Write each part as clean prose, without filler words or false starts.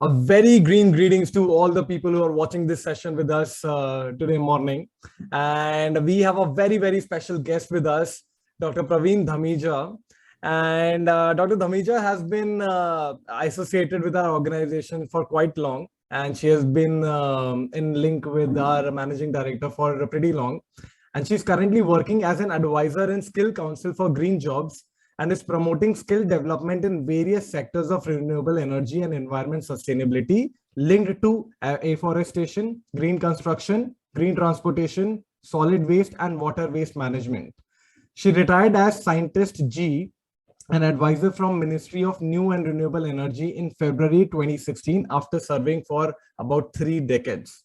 A very green greetings to all the people who are watching this session with us today morning. And we have a very, very special guest with us, Dr. Parveen Dhamija. And Dr. Dhamija has been associated with our organization for quite long. And she has been in link with our managing director for pretty long. And she's currently working as an advisor in Skill Council for Green Jobs and is promoting skill development in various sectors of renewable energy and environment sustainability linked to afforestation, green construction, green transportation, solid waste, and water waste management. She retired as Scientist G, an advisor from Ministry of New and Renewable Energy in February 2016 after serving for about 3 decades.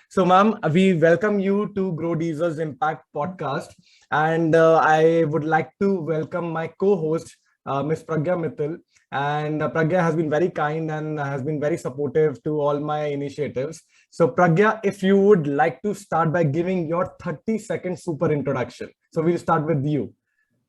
So, ma'am, we welcome you to Growdiesel's IMPACT Podcast. And I would like to welcome my co-host, Ms. Pragya Mittal. And Pragya has been very kind and has been very supportive to all my initiatives. So, Pragya, if you would like to start by giving your 30-second super introduction. So, we'll start with you.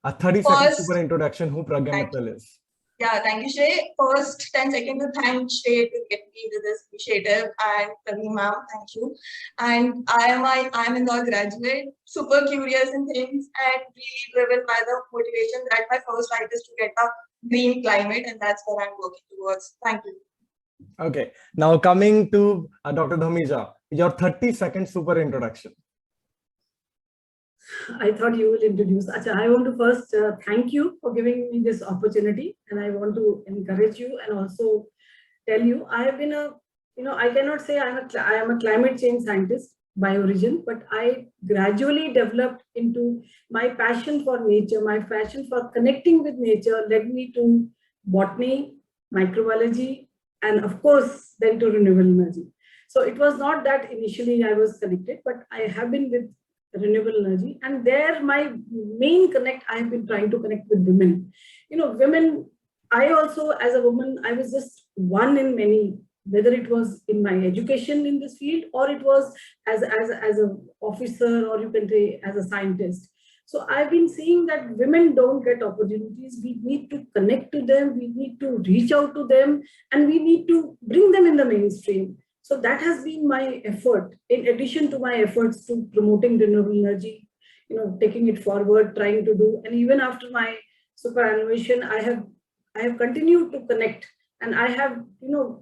A 30-second super introduction, who Pragya Mittal is. Yeah, thank you, Shrey. First, 10 seconds to thank Shrey to get me into this initiative, and Parveen ma'am, thank you. And I am an graduate, super curious in things, and really driven by the motivation that my first right is to get a green climate, and that's what I'm working towards. Thank you. Okay, now coming to Dr. Dhamija, your 30-second super introduction. I thought you will introduce. Achha, I want to first thank you for giving me this opportunity, and I want to encourage you and also tell you I have been I cannot say I am a climate change scientist by origin, but I gradually developed into my passion for nature, my passion for connecting with nature led me to botany, microbiology, and of course then to renewable energy. So it was not that initially I was connected, but I have been with renewable energy, and there my main connect, I have been trying to connect with women. Women, I also as a woman, I was just one in many, whether it was in my education in this field or it was as an officer, or you can say as a scientist. So I've been seeing that women don't get opportunities. We need to connect to them, we need to reach out to them, and we need to bring them in the mainstream. So that has been my effort, in addition to my efforts to promoting renewable energy, taking it forward, trying to do. And even after my superannuation, I have continued to connect, and I have,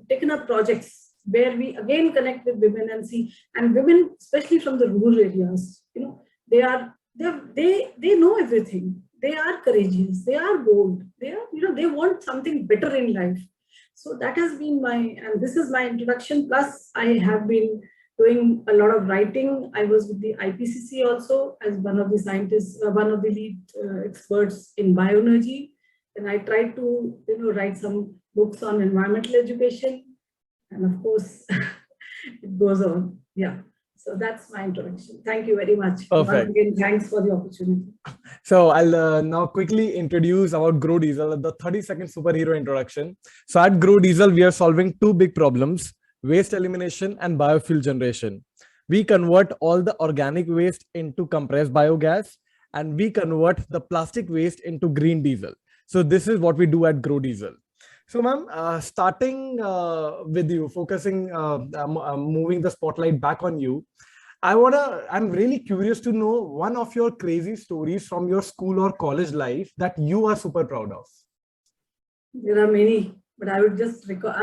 taken up projects where we again connect with women and see, and women, especially from the rural areas, they know everything. They are courageous, they are bold, they want something better in life. So that has been and this is my introduction. Plus, I have been doing a lot of writing. I was with the IPCC also as one of the scientists, one of the lead experts in bioenergy. And I tried to, write some books on environmental education. And of course, it goes on. Yeah. So that's my introduction. Thank you very much. Perfect. Once again, thanks for the opportunity. So I'll now quickly introduce about Growdiesel, the 30-second superhero introduction. So at Growdiesel, we are solving 2 big problems: waste elimination and biofuel generation. We convert all the organic waste into compressed biogas, and we convert the plastic waste into green diesel. So this is what we do at Growdiesel. So, ma'am, starting with you, focusing, moving the spotlight back on you, I'm really curious to know one of your crazy stories from your school or college life that you are super proud of. There are many, but I would just recall,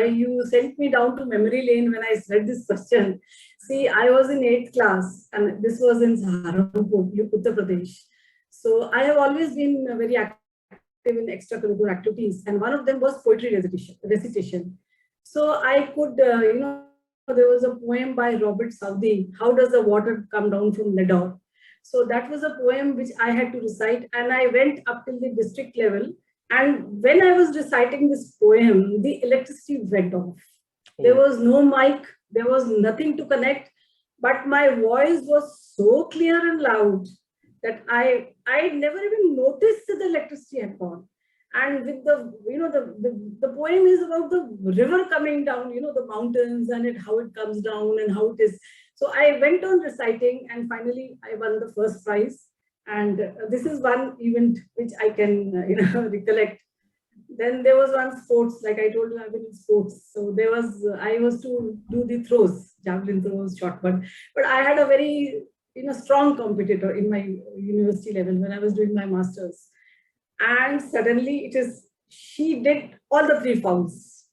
you sent me down to memory lane when I read this question. See, I was in 8th class, and this was in Saharanpur, Uttar Pradesh. So I have always been very active in extracurricular activities, and one of them was poetry recitation. So I could, there was a poem by Robert Southey, How Does the Water Come Down from Lador? So that was a poem which I had to recite, and I went up till the district level. And when I was reciting this poem, the electricity went off. There was no mic, there was nothing to connect, but my voice was so clear and loud that I never even noticed that the electricity had gone. And with the poem is about the river coming down, the mountains and how it comes down and how it is. So I went on reciting, and finally I won the first prize. And this is one event which I can recollect. then there was one sports, like I told you, I've been in sports. So I was to do the throws, javelin throws, shot put. But I had a very, strong competitor in my university level when I was doing my master's. And suddenly she did all the 3 fouls.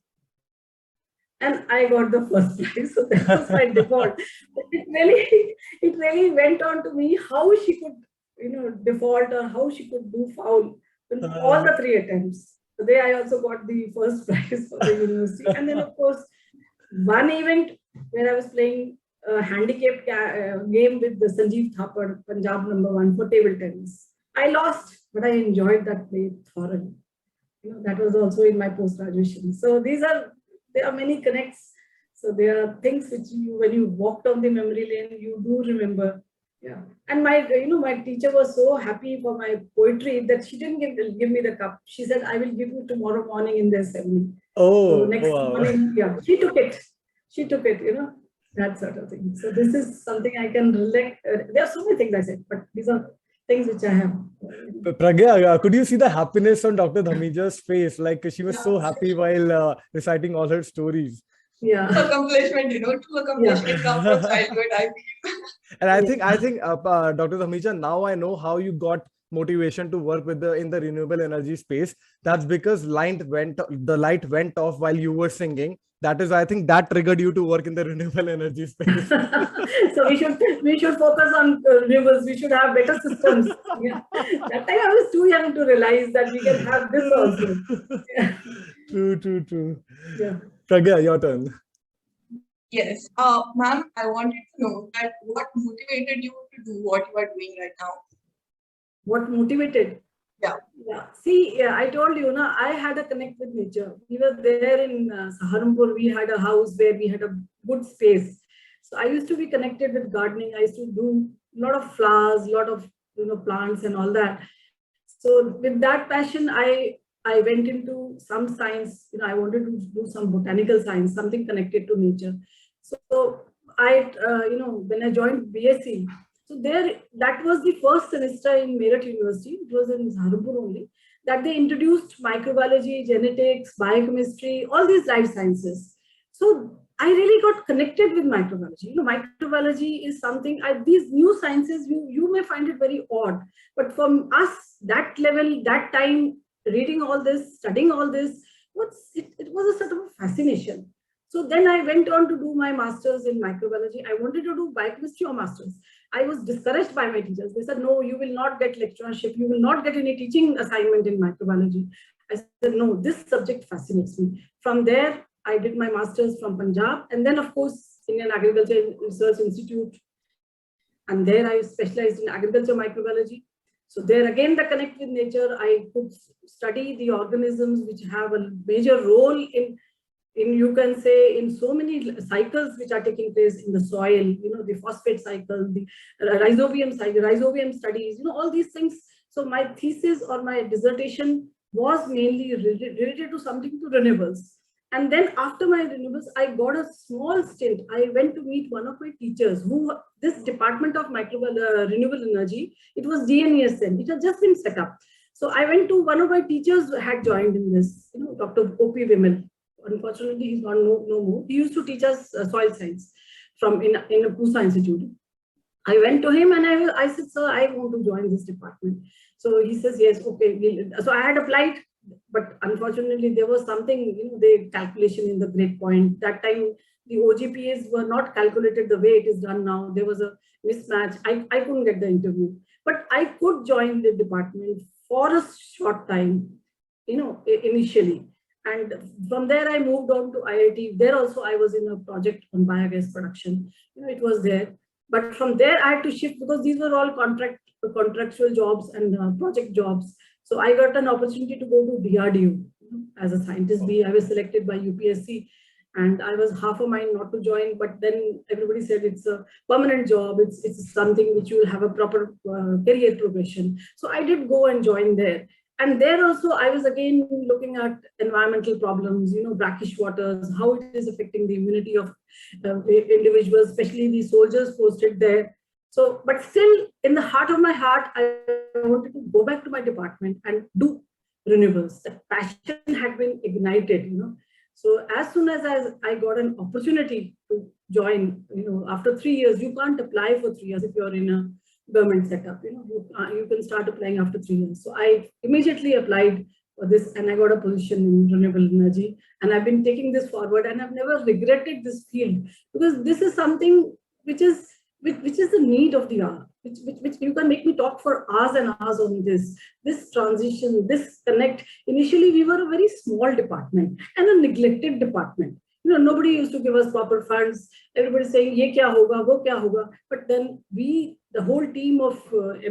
And I got the first prize. So that was my default. But it really went on to me how she could, default, or how she could do foul in all the 3 attempts. So there I also got the first prize for the university. And then, of course, one event where I was playing a handicap game with the Sanjeev Thapar, Punjab #1 for table tennis. I lost, but I enjoyed that play thoroughly. That was also in my post-graduation. So there are many connects. So there are things which when you walk down the memory lane, you do remember. Yeah. And my teacher was so happy for my poetry that she didn't give me the cup. She said, I will give you tomorrow morning in the assembly. Oh, so next morning, yeah, she took it, that sort of thing. So this is something I can relate. There are so many things I said, but these are things which I have. Pragya, could you see the happiness on Dr. Dhamija's face? Like she was so happy while reciting all her stories. Yeah. Accomplishment, true accomplishment come from childhood, I feel. And I think Dr. Dhamija, now I know how you got motivation to work with in the renewable energy space. That's because the light went off while you were singing. That is, I think, that triggered you to work in the renewable energy space. So we should focus on renewables. We should have better systems. Yeah. That time I was too young to realize that we can have this also. Yeah. True. Yeah. Pragya, your turn. Yes. Ma'am, I wanted to know that what motivated you to do what you are doing right now? What motivated? Yeah. See, I told you, I had a connect with nature. We were there in Saharanpur. We had a house where we had a good space. So I used to be connected with gardening. I used to do a lot of flowers, a lot of plants and all that. So with that passion, I went into some science. I wanted to do some botanical science, something connected to nature. So I, when I joined BSc, so that was the first semester in Meerut University. It was in Saharanpur only, that they introduced microbiology, genetics, biochemistry, all these life sciences. So I really got connected with microbiology. Microbiology is something, these new sciences, you may find it very odd, but from us, that level, that time, reading all this, studying all this, it was a sort of fascination. So then I went on to do my master's in microbiology. I wanted to do biochemistry or master's. I was discouraged by my teachers. They said, no, you will not get lecturership. You will not get any teaching assignment in microbiology. I said, no, this subject fascinates me. From there, I did my master's from Punjab. And then, of course, Indian Agriculture Research Institute. And there I specialized in agriculture microbiology. So there again, the connect with nature, I could study the organisms which have a major role in you can say, in so many cycles which are taking place in the soil, the phosphate cycle, the rhizobium cycle, rhizobium studies, all these things. So my thesis or my dissertation was mainly related to something to renewables. And then after my renewables, I got a small stint. I went to meet one of my teachers who, this department of renewable energy, it was DNESN. It had just been set up. So I went to one of my teachers who had joined in this, Dr. O.P. Vimal. Unfortunately, he's gone no more. He used to teach us soil science in a Pusa Institute. I went to him and I said, sir, I want to join this department. So he says, yes, okay. So I had applied, but unfortunately, there was something, the calculation in the grade point. That time, the OGPAs were not calculated the way it is done now. There was a mismatch. I couldn't get the interview, but I could join the department for a short time, initially. And from there, I moved on to IIT. There also, I was in a project on biogas production. It was there. But from there, I had to shift because these were all contractual jobs and project jobs. So I got an opportunity to go to DRDO as a scientist. I was selected by UPSC. And I was half a mind not to join, but then everybody said it's a permanent job. It's something which you will have a proper career progression. So I did go and join there. And there also, I was again looking at environmental problems, brackish waters, how it is affecting the immunity of individuals, especially the soldiers posted there. So, but still, in the heart of my heart, I wanted to go back to my department and do renewables. That passion had been ignited, So as soon as I got an opportunity to join, after 3 years, you can't apply for 3 years if you're in a government setup. You can start applying after 3 years. So I immediately applied for this, and I got a position in renewable energy. And I've been taking this forward, and I've never regretted this field, because this is something which is the need of the hour. Which you can make me talk for hours and hours on this transition, this connect. Initially, we were a very small department and a neglected department. Nobody used to give us proper funds. Everybody saying, "Ye kya hoga, wo kya hoga." But then the whole team of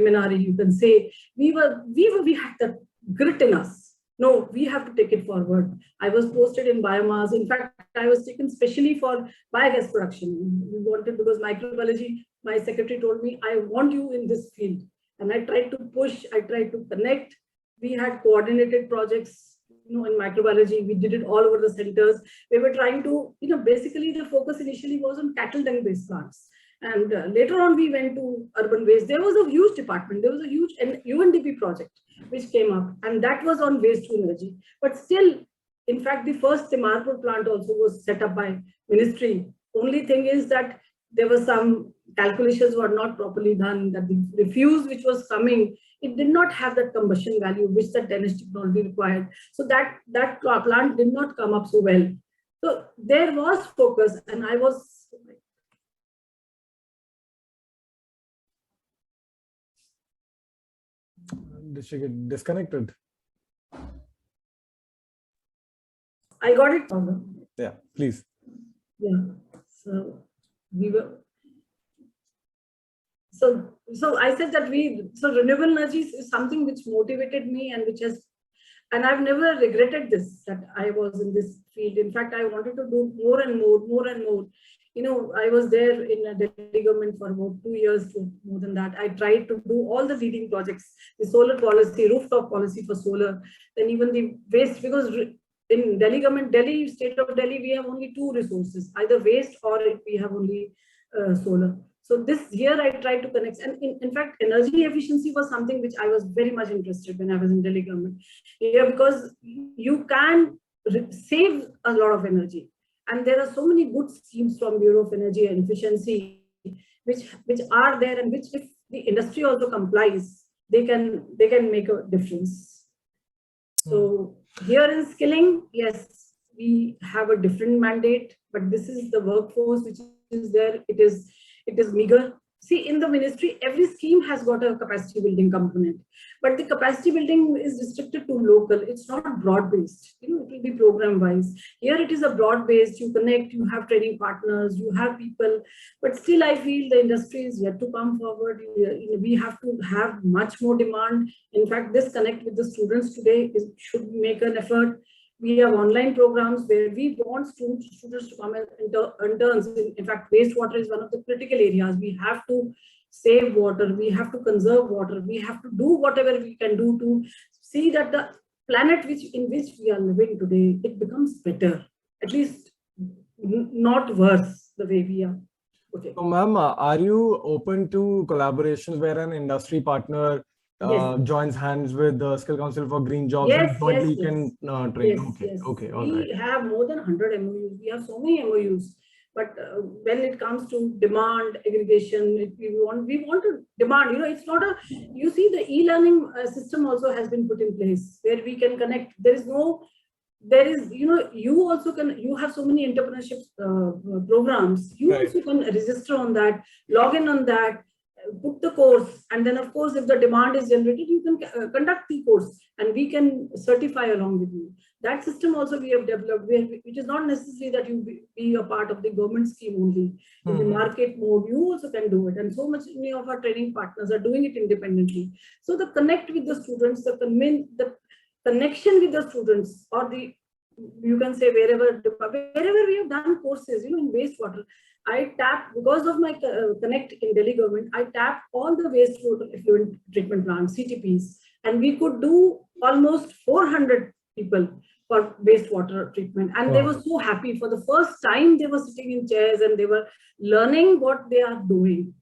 MNRE, you can say, we had that grit in us. No, we have to take it forward. I was posted in biomass. In fact, I was taken specially for biogas production. We wanted, because microbiology, my secretary told me, I want you in this field. And I tried to push, I tried to connect. We had coordinated projects, in microbiology. We did it all over the centers. We were trying to, basically the focus initially was on cattle dung-based plants. And later on, we went to urban waste. There was a huge department. There was a huge UNDP project which came up, and that was on waste to energy. But still, in fact, the first Timarpur plant also was set up by ministry. Only thing is that there were some calculations were not properly done, that the refuse which was coming, it did not have that combustion value which the Danish technology required. So that plant did not come up so well. So there was focus, and I was... Did she get disconnected? I got it. Yeah, please. Yeah. So we were. So I said that renewable energy is something which motivated me, and and I've never regretted this, that I was in this field. In fact, I wanted to do more and more. I was there in a Delhi government for about 2 years, more than that. I tried to do all the leading projects, the solar policy, rooftop policy for solar, then even the waste, because in Delhi government, state of Delhi, we have only 2 resources, either waste or we have only solar. So this year I tried to connect, and in fact, energy efficiency was something which I was very much interested when I was in Delhi government. Yeah, because you can save a lot of energy. And there are so many good schemes from Bureau of Energy and Efficiency, which are there, and which, if the industry also complies, they can make a difference. So here in skilling, yes, we have a different mandate, but this is the workforce which is there. It is meager. See, in the ministry, every scheme has got a capacity building component, but the capacity building is restricted to local. It's not broad-based. It will be program-wise. Here it is a broad-based. You connect, you have training partners, you have people, but still I feel the industry is yet to come forward. We have to have much more demand. In fact, this connect with the students today should make an effort. We have online programs where we want students to come as interns. In fact, wastewater is one of the critical areas. We have to save water. We have to conserve water. We have to do whatever we can do to see that the planet in which we are living today, it becomes better, at least not worse the way we are. Okay. So, ma'am, are you open to collaborations where an industry partner joins hands with the Skill Council for Green Jobs and jointly can train? Okay, all right. We have more than 100 MOUs. We have so many MOUs. But when it comes to demand aggregation, we want to demand. It's not you see, the e-learning system also has been put in place where we can connect. You have so many entrepreneurship programs. You also can register on that, log in on that, book the course, and then of course, if the demand is generated, you can conduct the course, and we can certify along with you. That system also we have developed, which is not necessary that you be a part of the government scheme only. In the market mode, you also can do it, and so many of our training partners are doing it independently. So the connect with the students, the connection with the students, or you can say wherever we have done courses, in wastewater. I tap, because of my connect in Delhi government, I tap all the wastewater effluent treatment plants, CTPs, and we could do almost 400 people for wastewater treatment. And they were so happy. For the first time, they were sitting in chairs and they were learning what they are doing.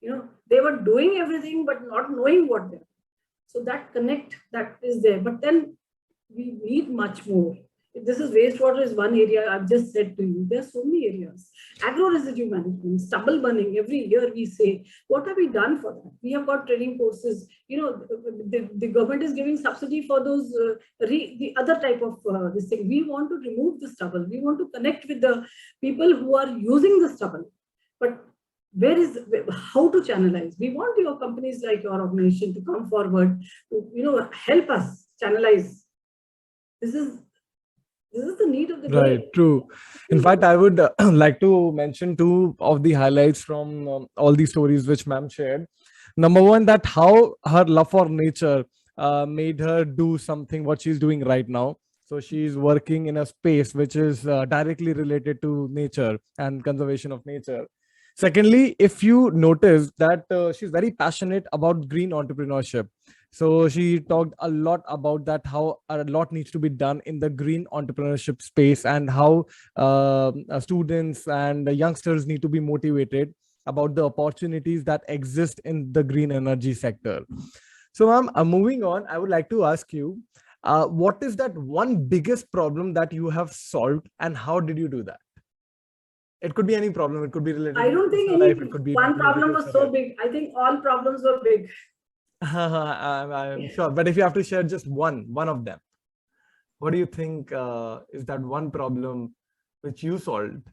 They were doing everything, but not knowing what they are. So that connect, that is there. But then we need much more. This is wastewater is one area I've just said to you. There are so many areas. Agro residue management, stubble burning. Every year we say, what have we done for that? We have got training courses. The government is giving subsidy for those the other type of this thing. We want to remove the stubble. We want to connect with the people who are using the stubble. But how to channelize? We want your companies like your organization to come forward to help us channelize. This is the need of the day. Right, true. In fact, I would like to mention two of the highlights from all the stories which ma'am shared. Number one, that how her love for nature made her do something what she's doing right now. So she's working in a space which is directly related to nature and conservation of nature. Secondly, if you notice that she's very passionate about green entrepreneurship. So she talked a lot about that, how a lot needs to be done in the green entrepreneurship space, and how students and youngsters need to be motivated about the opportunities that exist in the green energy sector. So ma'am, moving on, I would like to ask you, what is that one biggest problem that you have solved, and how did you do that? It could be any problem. It could be related. I don't think one problem was so big. I think all problems were big. I'm sure. But if you have to share just one of them, what do you think is that one problem which you solved?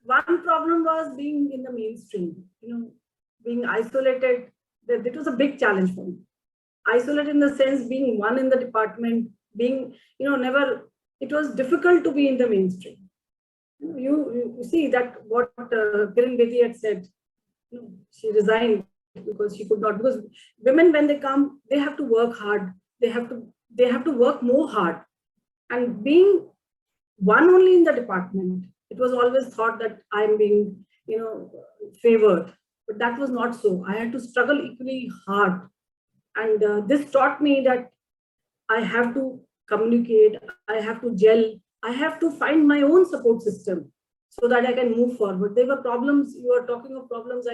One problem was being in the mainstream, being isolated. That was a big challenge for me. Isolated in the sense being one in the department, being, it was difficult to be in the mainstream. You see that what Kiran Bedi had said, she resigned because she could not, because women, when they come, they have to work hard. They have to work more hard. And being one only in the department, it was always thought that I'm being, favored. But that was not so. I had to struggle equally hard. And this taught me that I have to communicate, I have to gel, I have to find my own support system so that I can move forward. There were problems, you are talking of problems,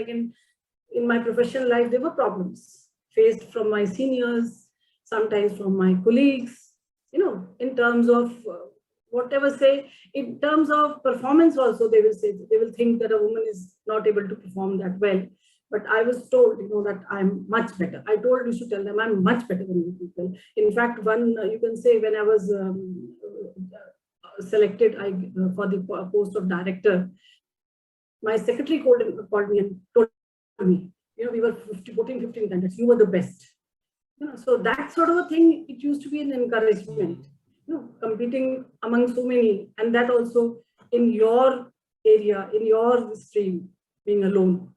in my professional life, there were problems faced from my seniors, sometimes from my colleagues, in terms of in terms of performance also, they will think that a woman is not able to perform that well. But I was told, that I'm much better. I told you to tell them I'm much better than you people. In fact, you can say when I was selected for the post of director, my secretary called me and told me, we were 14-15 candidates, you were the best. So that sort of a thing, it used to be an encouragement, competing among so many, and that also in your area, in your stream, being alone.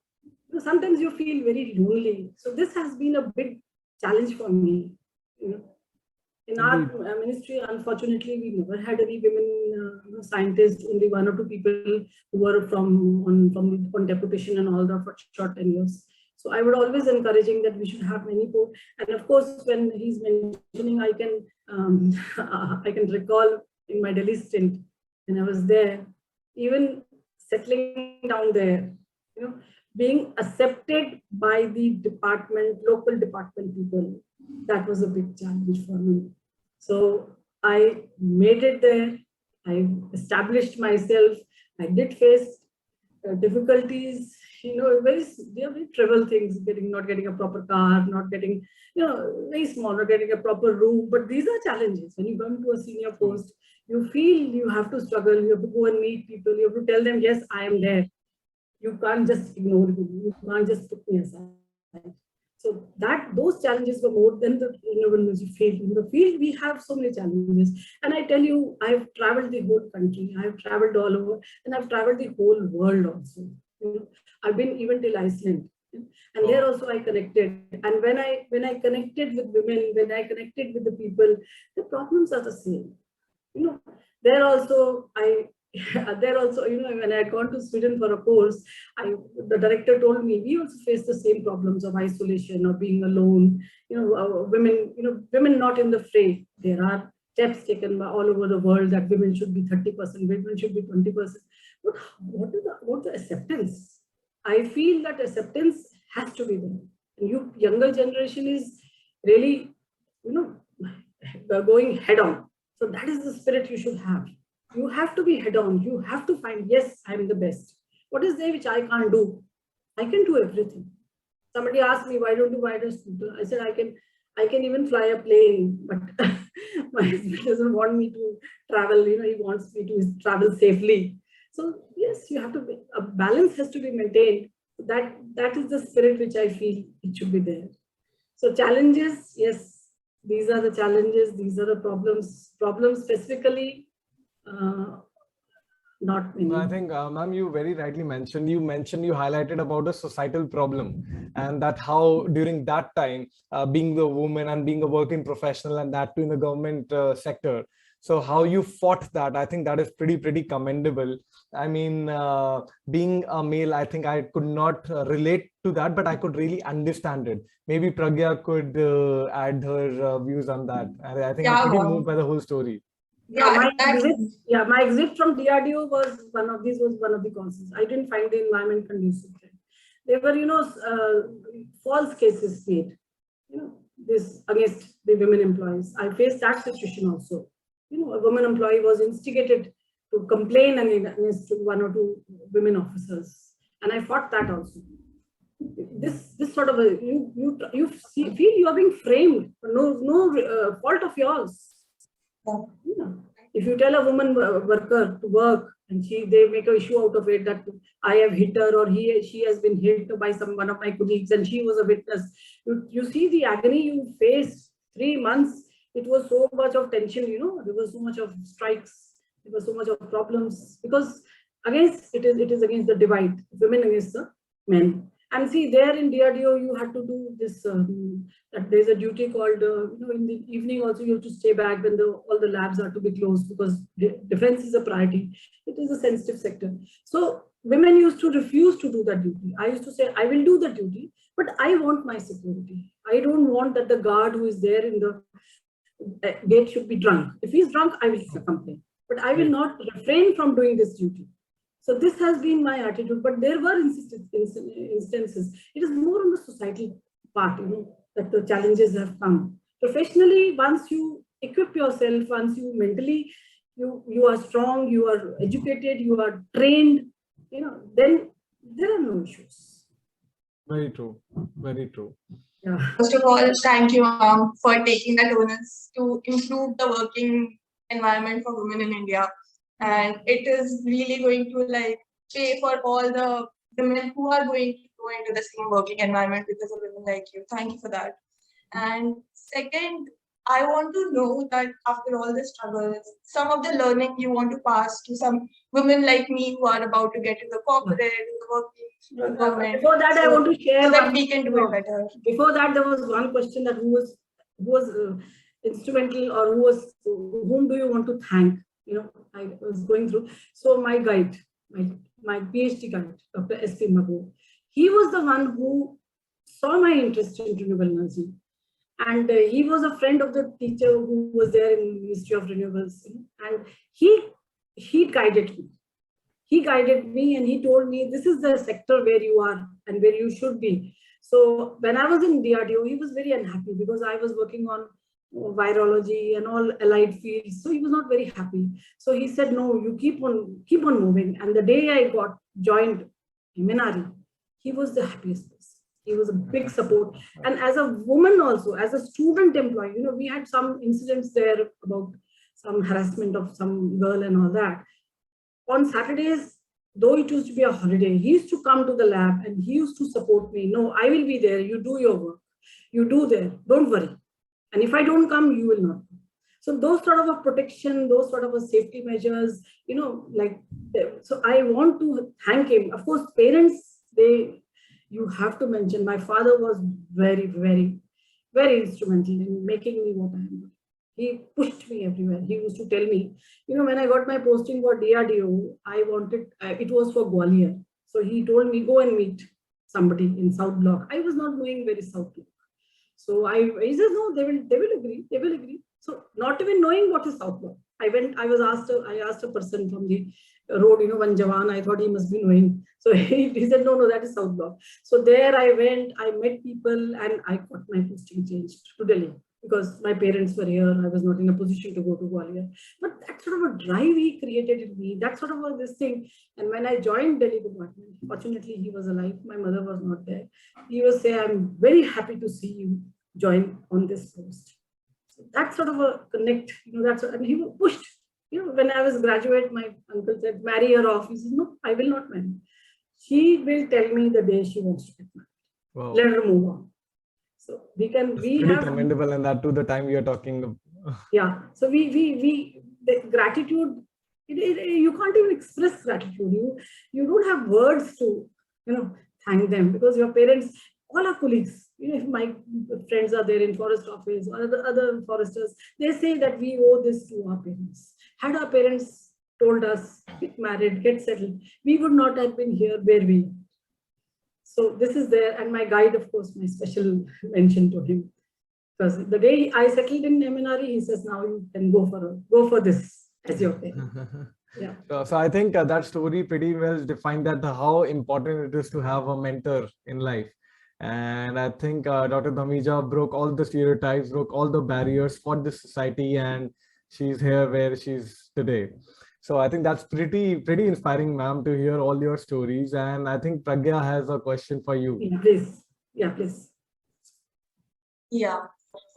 Sometimes you feel very lonely. So this has been a big challenge for me. In our ministry, unfortunately, we never had any women scientists, only one or two people who were on deputation and all that for short tenures. So I would always encouraging that we should have many more. And of course, when he's mentioning, I can recall in my Delhi stint when I was there, even settling down there, being accepted by the local department people, that was a big challenge for me. So I made it there. I established myself. I did face difficulties, very trivial things, not getting a proper car, not getting, very small, not getting a proper room. But these are challenges. When you come to a senior post, you feel you have to struggle. You have to go and meet people. You have to tell them, yes, I am there. You can't just ignore me. You can't just put me aside. So those challenges were more than the renewable energy field. In the field, we have so many challenges. And I tell you, I've traveled the whole country. I've traveled all over, and I've traveled the whole world also. I've been even till Iceland. And there also I connected. And when I connected with women, when I connected with the people, the problems are the same. There also, when I had gone to Sweden for a course, the director told me, we also face the same problems of isolation, of being alone, women not in the fray. There are steps taken by all over the world that women should be 30%, women should be 20%. But what's the acceptance? I feel that acceptance has to be there. And younger generation is really, going head on. So that is the spirit you should have. You have to be head on. You have to find, yes, I'm the best. What is there which I can't do? I can do everything. Somebody asked me, why don't you ride a scooter? I said, I can even fly a plane, but my husband doesn't want me to travel. He wants me to travel safely. So yes, you have to be, a balance has to be maintained. That is the spirit which I feel it should be there. So challenges, yes, these are the challenges. These are the problems. Problems specifically, not many. I think, ma'am, you very rightly mentioned. You highlighted about a societal problem, and that how during that time, being the woman and being a working professional, and that too in the government sector. So how you fought that, I think that is pretty commendable. I mean, being a male, I think I could not relate to that, but I could really understand it. Maybe Pragya could add her views on that. I think I'm pretty moved by the whole story. My exit from DRDO was one of the causes. I didn't find the environment conducive. There were, false cases made, this against the women employees. I faced that situation also. A woman employee was instigated to complain against one or two women officers, and I fought that also. This sort of you feel you are being framed for no fault of yours. If you tell a woman worker to work and they make an issue out of it that I have hit her or she has been hit by one of my colleagues and she was a witness, you see the agony you faced 3 months. It was so much of tension, there was so much of strikes, there was so much of problems, because it is against the divide, women against the men. And see, there in DRDO, you had to do this, that there's a duty called, in the evening also you have to stay back when all the labs are to be closed, because defense is a priority. It is a sensitive sector. So women used to refuse to do that duty. I used to say, I will do the duty, but I want my security. I don't want that the guard who is there in the gate should be drunk. If he's drunk, I will complain, but I will not refrain from doing this duty. So this has been my attitude, but there were instances. It is more on the societal part, that the challenges have come. Professionally, once you equip yourself, once you mentally, you are strong, you are educated, you are trained, then there are no issues. Very true. Very true. Yeah. First of all, thank you, ma'am, for taking that onus to improve the working environment for women in India. And it is really going to pay for all the women who are going to go into the same working environment because of women like you. Thank you for that. And second, I want to know that after all the struggles, some of the learning you want to pass to some women like me who are about to get into the corporate, the working environment. Before that, I want to share so that we can do it better. Before that, there was one question that who was instrumental, or whom do you want to thank? I was going through. So my guide, my Ph.D. guide, Dr. S.P. Mago, he was the one who saw my interest in renewable energy. And he was a friend of the teacher who was there in the Ministry of Renewables. And he guided me. He guided me and he told me, this is the sector where you are and where you should be. So when I was in DRDO, he was very unhappy because I was working on virology and all allied fields. So he was not very happy. So he said, no, you keep on moving. And the day I joined Minari, he was the happiest person. He was a big support. And as a woman also, as a student employee, we had some incidents there about some harassment of some girl and all that. On Saturdays, though it used to be a holiday, he used to come to the lab and he used to support me. No, I will be there. You do your work. You do there. Don't worry. And if I don't come, you will not come. So those sort of a protection, those sort of a safety measures, so I want to thank him. Of course, parents, you have to mention, my father was very, very, very instrumental in making me what I am. He pushed me everywhere. He used to tell me, when I got my posting for DRDO, it was for Gwalior. So he told me, go and meet somebody in South Block. I was not knowing where is South Block. So he says, no, they will agree. So not even knowing what is South Block. I asked a person from the road, one Jawan, I thought he must be knowing. So he said, no, that is South Block. So there I went, I met people and I got my posting changed to Delhi. because my parents were here. I was not in a position to go to Gwalior. But that sort of a drive he created in me, that sort of this thing. And when I joined Delhi department, fortunately he was alive. My mother was not there. He was saying, I'm very happy to see you join on this post. So that sort of a connect, and he pushed. When I was graduate, my uncle said, marry her off. He says, no, I will not marry. She will tell me the day she wants to get married. Wow. Let her move on. So we have commendable, and that to the time we are talking. Yeah. So the gratitude, you can't even express gratitude. You don't have words to, thank them, because your parents, all our colleagues, if my friends are there in forest office or other foresters, they say that we owe this to our parents. Had our parents told us, get married, get settled, we would not have been here where we are. So this is there, and my guide, of course, my special mention to him, because the day I settled in MNRE, he says, now you can go for this as your parent. Yeah. So I think that story pretty well defined that how important it is to have a mentor in life. And I think Dr. Dhamija broke all the stereotypes, broke all the barriers for this society, and she's here where she's today. So I think that's pretty inspiring, ma'am, to hear all your stories. And I think Pragya has a question for you. Yeah, please. Yeah, please. Yeah.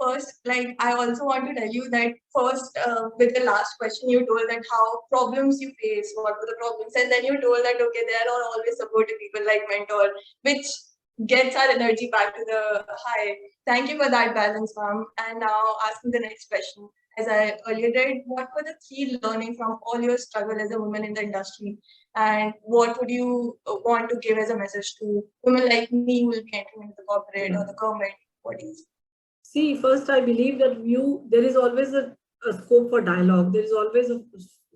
First, I also want to tell you that first, with the last question, you told that how problems you face, what were the problems, and then you told that, okay, there are always supportive people like mentor, which gets our energy back to the high. Thank you for that balance, ma'am. And now asking the next question. As I earlier did, what were the key learnings from all your struggle as a woman in the industry? And what would you want to give as a message to women like me who will be entering into the corporate or the government bodies? See, first, I believe that there is always a scope for dialogue. There is always a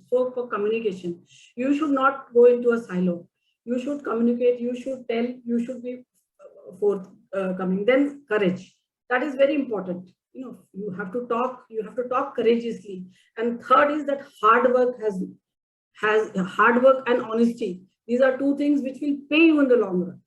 scope for communication. You should not go into a silo. You should communicate. You should tell. You should be forthcoming. Then courage. That is very important. You have to talk. You have to talk courageously. And third is that hard work has hard work and honesty. These are two things which will pay you in the long run.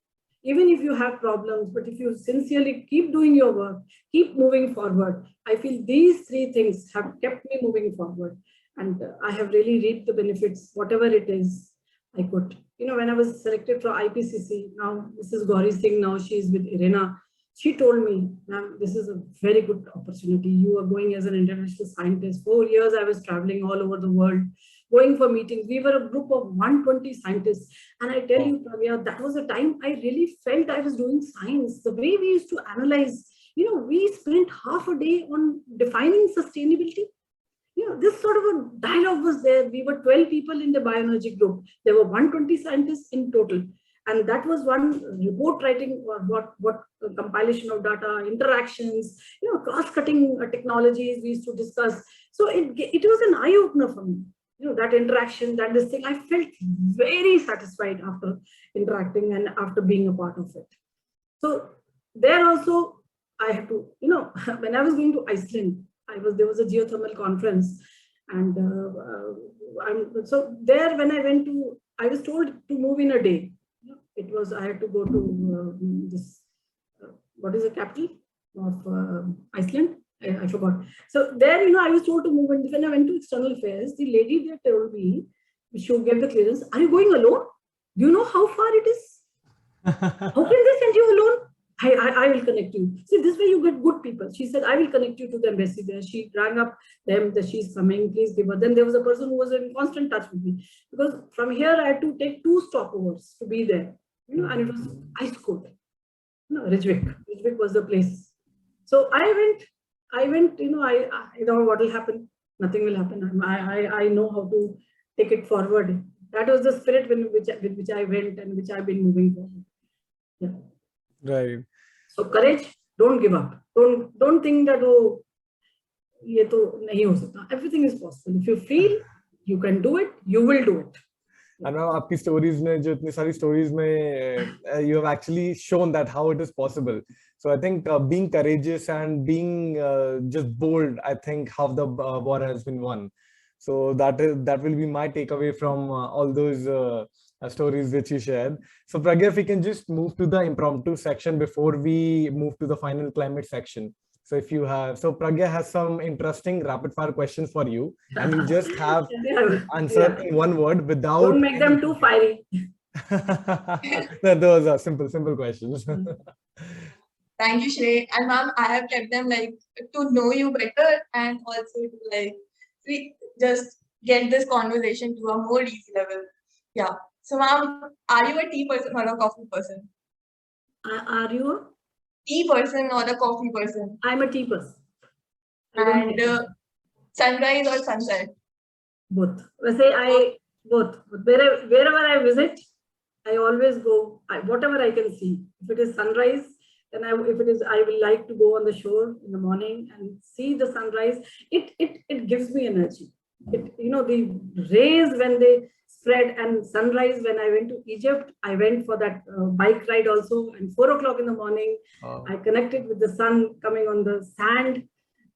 Even if you have problems, but if you sincerely keep doing your work, keep moving forward, I feel these three things have kept me moving forward. And I have really reaped the benefits, whatever it is I could. When I was selected for IPCC, now Mrs. Gauri Singh, now she's with IRENA, she told me, ma'am, this is a very good opportunity. You are going as an international scientist. 4 years I was traveling all over the world, going for meetings. We were a group of 120 scientists. And I tell you, Pragya, that was a time I really felt I was doing science. The way we used to analyze, we spent half a day on defining sustainability. This sort of a dialogue was there. We were 12 people in the bioenergy group. There were 120 scientists in total. And that was one report writing, what compilation of data, interactions, cross-cutting technologies we used to discuss. So it was an eye-opener for me. That interaction, this thing, I felt very satisfied after interacting and after being a part of it. So there also, I had to, when I was going to Iceland, there was a geothermal conference. And so there, when I went to, I was told to move in a day. I had to go to what is the capital of Iceland? I forgot. So there, I was told to move. And when I went to external affairs, the lady there told me, she gave the clearance, are you going alone? Do you know how far it is? How can they send you alone? I will connect you. See, this way you get good people. She said, I will connect you to the embassy there. She rang up them that she's coming, please give her. Then there was a person who was in constant touch with me. Because from here, I had to take 2 stopovers to be there. And it was ice cold. Ridgwick. Ridgwick was the place. So I went, I know what will happen. Nothing will happen. I know how to take it forward. That was the spirit with which I went and which I've been moving forward. Yeah. Right. So courage, don't give up. Don't think that, oh, ye to nahi ho sakta. Everything is possible. If you feel you can do it, you will do it. And now, आपकी stories में जो इतनी सारी stories में you have actually shown that how it is possible. So I think being courageous and being just bold, I think how the war has been won. So that will be my takeaway from all those stories which you shared. So Pragya, if we can just move to the impromptu section before we move to the final climate section. So if you have, so Pragya has some interesting rapid fire questions for you, and you just have to answer in one word without. Don't make them too fiery. No, those are simple questions. Thank you, Shrey. And ma'am, I have kept them like to know you better and also to like we just get this conversation to a more easy level. Yeah. So ma'am, are you a tea person or a coffee person? Are you a Tea person or a coffee person? I'm a tea person. And sunrise or sunset? Both. Both. Wherever I visit, I always go, whatever I can see. If it is sunrise, then I will like to go on the shore in the morning and see the sunrise. It gives me energy. The rays when they spread, and sunrise when I went to Egypt, I went for that bike ride also, and 4 o'clock in the morning, I connected with the sun coming on the sand.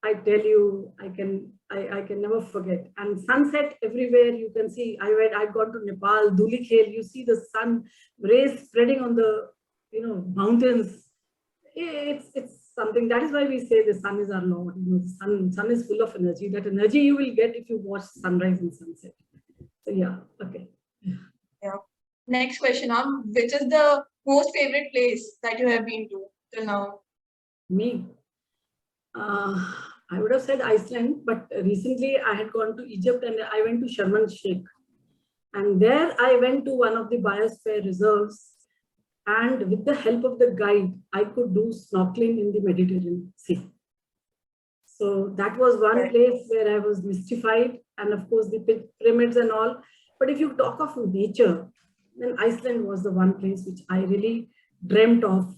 I tell you, I can never forget. And sunset everywhere you can see. I've gone to Nepal, Dhulikhel, you see the sun rays spreading on the mountains. It's something. That is why we say the sun is our Lord. The sun is full of energy. That energy you will get if you watch sunrise and sunset. So yeah, okay. Yeah. Next question, which is the most favorite place that you have been to till now? Me. I would have said Iceland, but recently I had gone to Egypt and I went to Sharm el-Sheikh. And there I went to one of the biosphere reserves, and with the help of the guide, I could do snorkeling in the Mediterranean Sea. So that was one place where I was mystified, and of course the pyramids and all. But if you talk of nature, then Iceland was the one place which I really dreamt of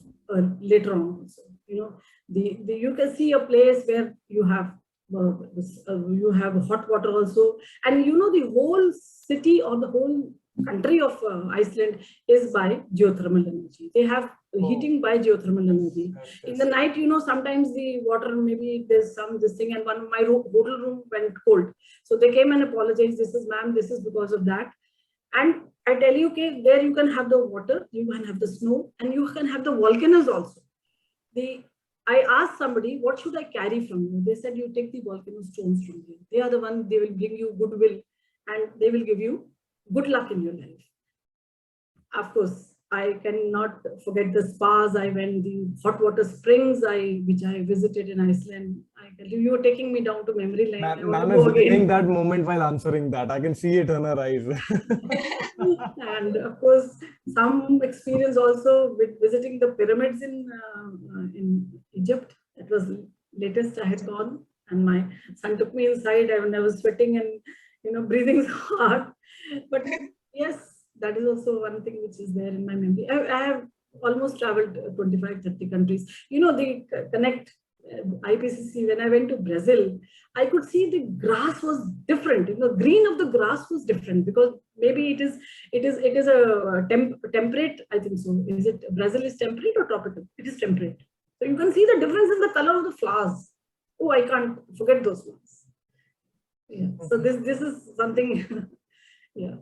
later on also. You can see a place where you have hot water also, and the whole city or the whole country of Iceland is by geothermal energy. They have heating by geothermal energy. In the night, sometimes the water, maybe there's this thing, and my hotel room went cold. So they came and apologized. This is because of that. And I tell you, okay, there you can have the water, you can have the snow, and you can have the volcanoes also. I asked somebody, what should I carry from you? They said, you take the volcano stones from here. They are the ones, they will bring you goodwill, and they will give you good luck in your life. Of course, I cannot forget the spas. I went, the hot water springs which I visited in Iceland. I tell you, you were taking me down to memory lane. Ma'am is living that moment while answering that. I can see it in her eyes. And of course, some experience also with visiting the pyramids in Egypt. That was latest I had gone, and my son took me inside. I was sweating and breathing so hard. But yes, that is also one thing which is there in my memory. I have almost traveled 25-30 countries. They connect IPCC. When I went to Brazil, I could see the grass was different. Green of the grass was different, because maybe it is a temperate. I think so. Is it Brazil is temperate or tropical? It is temperate. So you can see the difference in the color of the flowers. Oh, I can't forget those ones. Yeah. So this is something. Yeah.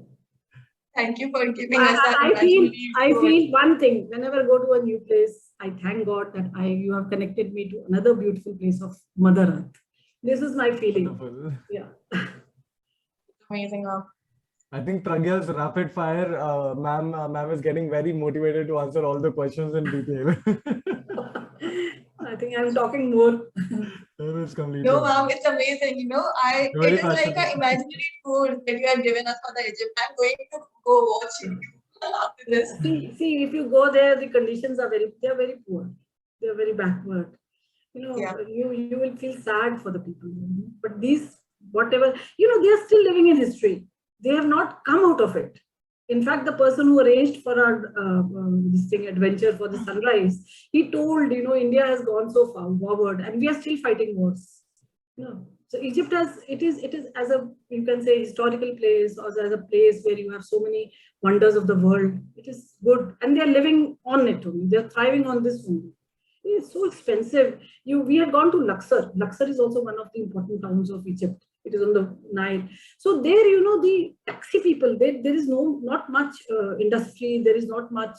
Thank you for giving us that. I feel one thing. Whenever I go to a new place, I thank God that you have connected me to another beautiful place of Mother Earth. This is my feeling. Wonderful. Yeah. Amazing. I think Pragya's rapid fire, ma'am is getting very motivated to answer all the questions in detail. I think I'm talking more. No, ma'am, it's amazing. It is like an imaginary tour that you have given us for the Egypt. I'm going to go watch it after this. See, if you go there, the conditions are very poor. They're very backward. You will feel sad for the people. But these, whatever, they are still living in history. They have not come out of it. In fact, the person who arranged for our adventure for the sunrise, he told, India has gone so far forward and we are still fighting wars. So Egypt it is as a, you can say, historical place, or as a place where you have so many wonders of the world. It is good, and they are living on it only. They are thriving on this only. It is so expensive. We had gone to Luxor. Luxor is also one of the important towns of Egypt. It is on the Nile. So there, the taxi people, there is not much industry. There is not much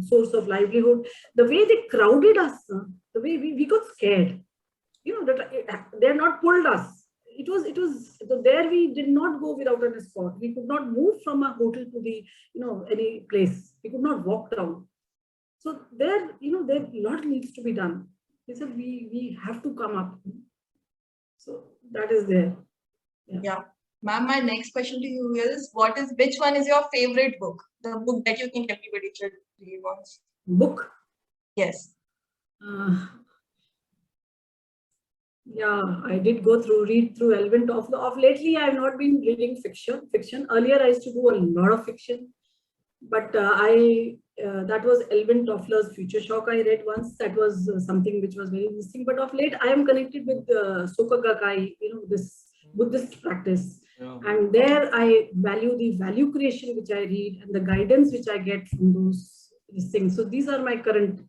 source of livelihood. The way they crowded us, the way we got scared. they have not pulled us. It was there. We did not go without an escort. We could not move from a hotel to the, any place. We could not walk down. So there, there a lot needs to be done. They said we have to come up. So that is there. Yeah. Ma'am, my next question to you is, which one is your favorite book? The book that you think everybody should read once. Book? Yes. Yeah, I did read through Elvin Toffler. Of lately, I have not been reading fiction. Earlier, I used to do a lot of fiction, but that was Elvin Toffler's Future Shock. I read once. That was something which was very interesting. But of late, I am connected with Soka Gakkai, this Buddhist practice. Yeah. And there I value the value creation which I read and the guidance which I get from these things. So these are my current,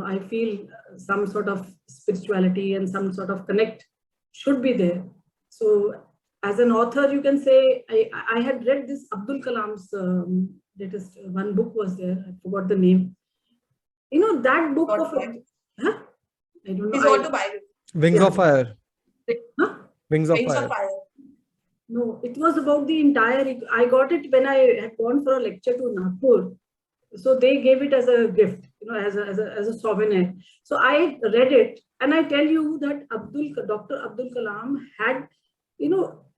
I feel some sort of spirituality and some sort of connect should be there. So as an author, you can say, I had read this Abdul Kalam's latest one book was there. I forgot the name. That book of, huh? I don't know. His autobiography. Wings of Fire. Huh? Wings of Fire. No, it was about the entire, I got it when I had gone for a lecture to Nagpur. So they gave it as a gift, as a souvenir. So I read it, and I tell you that Dr. Abdul Kalam had,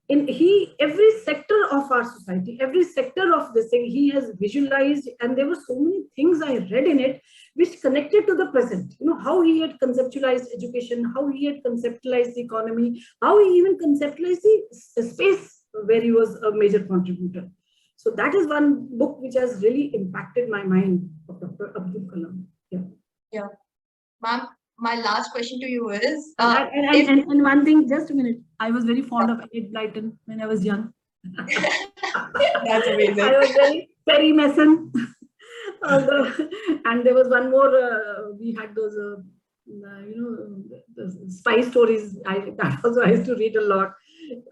every sector of our society, every sector of this thing, he has visualized, and there were so many things I read in it which connected to the present. How he had conceptualized education, how he had conceptualized the economy, how he even conceptualized the space where he was a major contributor. So that is one book which has really impacted my mind of Dr. Abdul Kalam. Yeah. Ma'am, my last question to you is... and one thing, just a minute. I was very fond of Ed Blyton when I was young. That's amazing. I was very Perry Mason. And there was one more, we had those, the spy stories. That also I used to read a lot.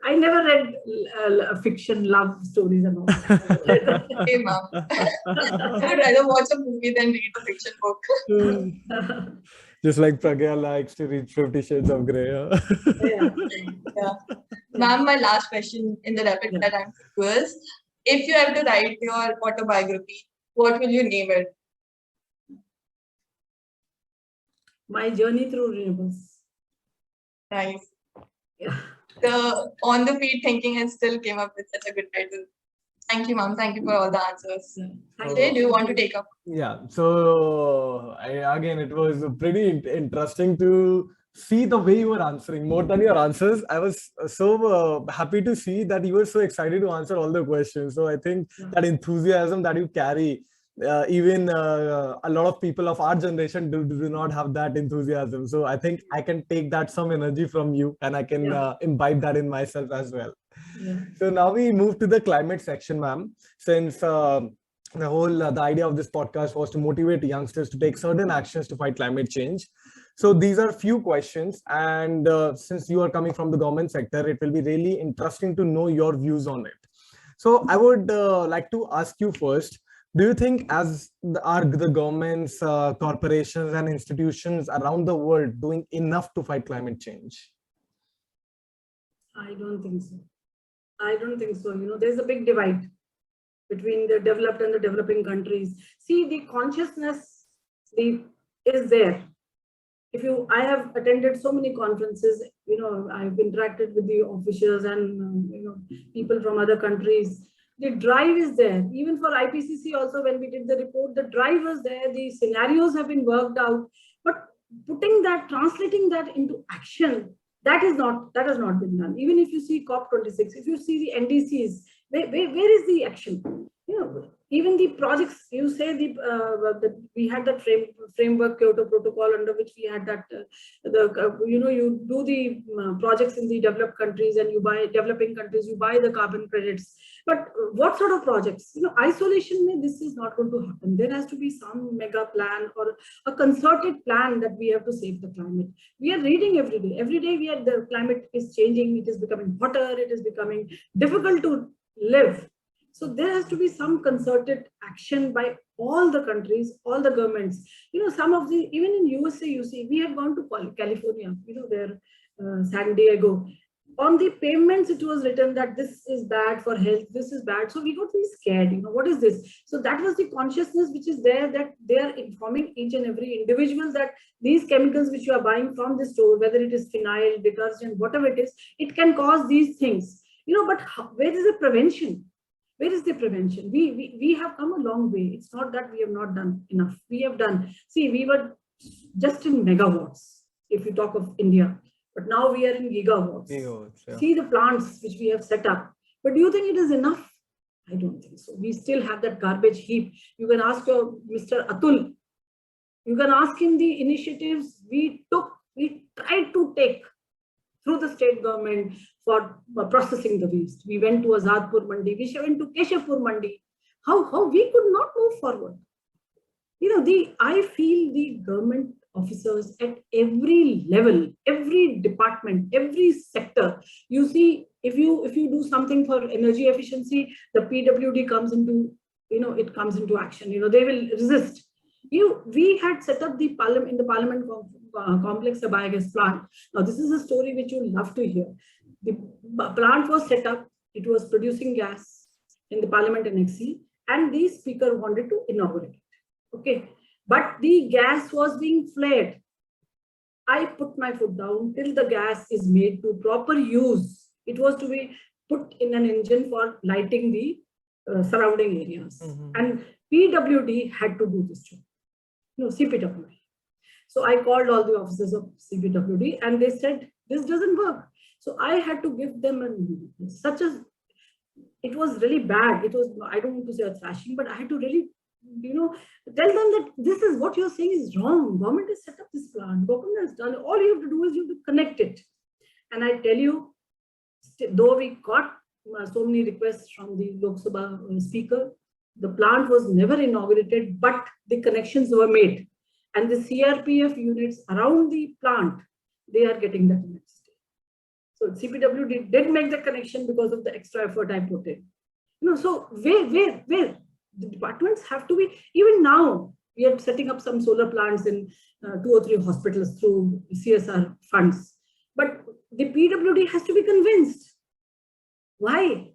I never read fiction, love stories and all. Hey, ma'am. I would rather watch a movie than read a fiction book. Just like Pragya likes to read 50 Shades of Grey. Yeah. Ma'am, my last question in the rapid fire time was, if you have to write your autobiography, what will you name it? My journey through renewables. Nice. Yeah. The on the feet thinking and still came up with such a good title. Thank you, ma'am. Thank you for all the answers. Shrey, do you want to take up? Yeah. So again, it was pretty interesting to see the way you were answering. More than your answers, I was so happy to see that you were so excited to answer all the questions. So I think that enthusiasm that you carry, even a lot of people of our generation do not have that enthusiasm. So I think I can take that some energy from you, and I can imbibe that in myself as well. Yeah. So now we move to the climate section, ma'am. Since the idea of this podcast was to motivate youngsters to take certain actions to fight climate change. So these are few questions, and since you are coming from the government sector, it will be really interesting to know your views on it. So I would like to ask you first, do you think the governments, corporations and institutions around the world doing enough to fight climate change? I don't think so. I don't think so. There's a big divide between the developed and the developing countries. See, the consciousness is there. I have attended so many conferences, I've interacted with the officials and, people from other countries. The drive is there. Even for IPCC also, when we did the report, the drive was there. The scenarios have been worked out, but translating that into action, that has not been done. Even if you see COP26, if you see the NDCs, where is the action? Even the projects, you say we had that framework Kyoto Protocol under which we had that, you do the projects in the developed countries and developing countries, you buy the carbon credits. But what sort of projects? Isolation, this is not going to happen. There has to be some mega plan or a concerted plan that we have to save the climate. We are reading every day. Every day the climate is changing. It is becoming hotter. It is becoming difficult to live. So there has to be some concerted action by all the countries, all the governments, some of the, even in USA, you see, we had gone to California, there, San Diego. On the payments, it was written that this is bad for health, this is bad. So we got really scared, what is this? So that was the consciousness which is there, that they are informing each and every individual that these chemicals which you are buying from the store, whether it is phenyl, detergent, whatever it is, it can cause these things. But where is the prevention? Where is the prevention? We have come a long way. It's not that we have not done enough. We have done. See, we were just in megawatts, if you talk of India. But now we are in gigawatts. Yeah. See the plants which we have set up. But do you think it is enough? I don't think so. We still have that garbage heap. You can ask your Mr. Atul. You can ask him the initiatives we tried to take through the state government for processing the waste. We went to Azadpur Mandi. We went to Keshapur Mandi. How we could not move forward. I feel the government officers at every level, every department, every sector. You see, if you do something for energy efficiency, the PWD comes into, it comes into action. They will resist. We had set up the parliament complex, a biogas plant. Now, this is a story which you'll love to hear. The plant was set up. It was producing gas in the parliament annexe, and the speaker wanted to inaugurate it. Okay. But the gas was being flared. I put my foot down till the gas is made to proper use. It was to be put in an engine for lighting the surrounding areas. And PWD had to do this job. CPWD. So I called all the officers of CPWD and they said, this doesn't work. So I had to give them it was really bad. It was, I don't want to say a thrashing, but I had to really tell them that this is what you're saying is wrong. Government has set up this plant. Government has done it. All you have to do is you have to connect it. And I tell you, though we got so many requests from the Lok Sabha speaker, the plant was never inaugurated, but the connections were made. And the CRPF units around the plant, they are getting that next day. So CPWD did make the connection because of the extra effort I put in. So where? The departments have to be, even now, we are setting up some solar plants in 2 or 3 hospitals through CSR funds. But the PWD has to be convinced. Why?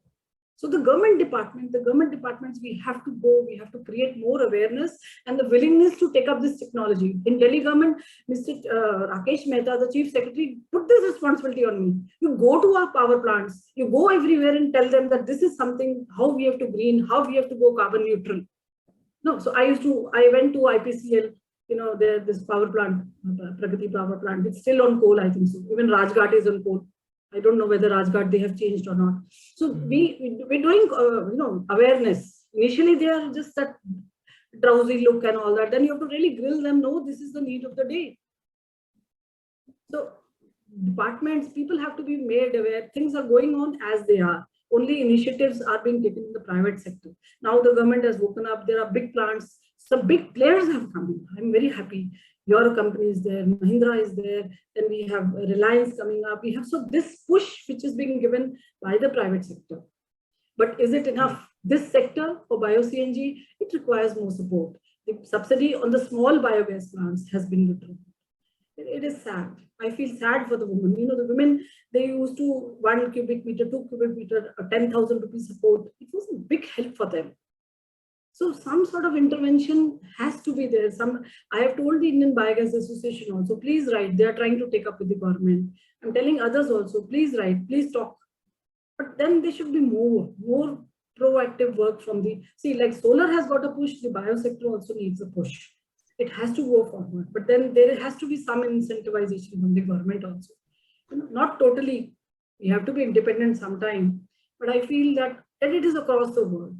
So the government departments, we have to go, we have to create more awareness and the willingness to take up this technology. In Delhi government, Mr. Rakesh Mehta, the chief secretary, put this responsibility on me. You go to our power plants, you go everywhere and tell them that this is something, how we have to green, how we have to go carbon neutral. No, so I went to IPCL, this power plant, Pragati power plant, it's still on coal, I think so. Even Rajghat is on coal. I don't know whether Rajghat they have changed or not. So we're doing, awareness. Initially, they are just that drowsy look and all that. Then you have to really grill them. No, this is the need of the day. So departments, people have to be made aware. Things are going on as they are. Only initiatives are being taken in the private sector. Now the government has woken up. There are big plants. Some big players have come in. I'm very happy. Your company is there, Mahindra is there, then we have Reliance coming up. We have, so this push which is being given by the private sector. But is it enough? This sector for bio-CNG, it requires more support. The subsidy on the small biogas plants has been withdrawn. It is sad. I feel sad for the women. The women, they used to 1 cubic meter, 2 cubic meter, 10,000 rupees support. It was a big help for them. So some sort of intervention has to be there. I have told the Indian Biogas Association also, please write. They are trying to take up with the government. I'm telling others also, please write, please talk. But then there should be more proactive work from like solar has got a push, the biosector also needs a push. It has to go forward. But then there has to be some incentivization from the government also. Not totally, we have to be independent sometime. But I feel that it is across the world.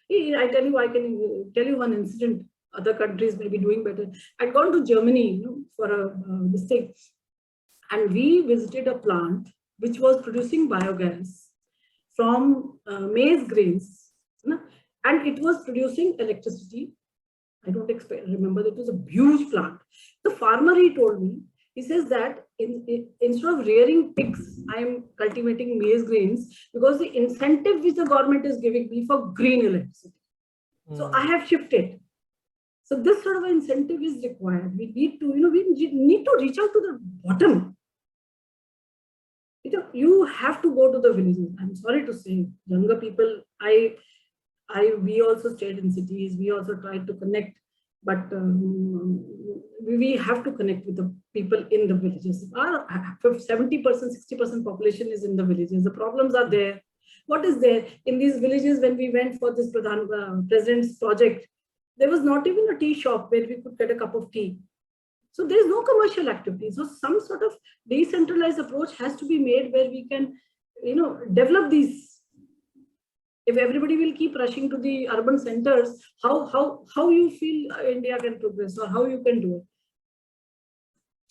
I tell you, I can tell you one incident. Other countries may be doing better. I'd gone to Germany, for a mistake, and we visited a plant which was producing biogas from maize grains, and it was producing electricity. I don't remember that it was a huge plant. The farmer, he told me, he says that instead of rearing pigs, I am cultivating maize grains because the incentive which the government is giving me for green electricity. So I have shifted. So this sort of incentive is required. We need to, we need to reach out to the bottom. You have to go to the villages. I'm sorry to say, younger people, we also stayed in cities. We also tried to connect, but we have to connect with the people in the villages. Our 70%, 60% population is in the villages. The problems are there. What is there in these villages? When we went for this president's project, there was not even a tea shop where we could get a cup of tea. So there is no commercial activity. So some sort of decentralized approach has to be made where we can, develop these. If everybody will keep rushing to the urban centers, how you feel India can progress or how you can do it?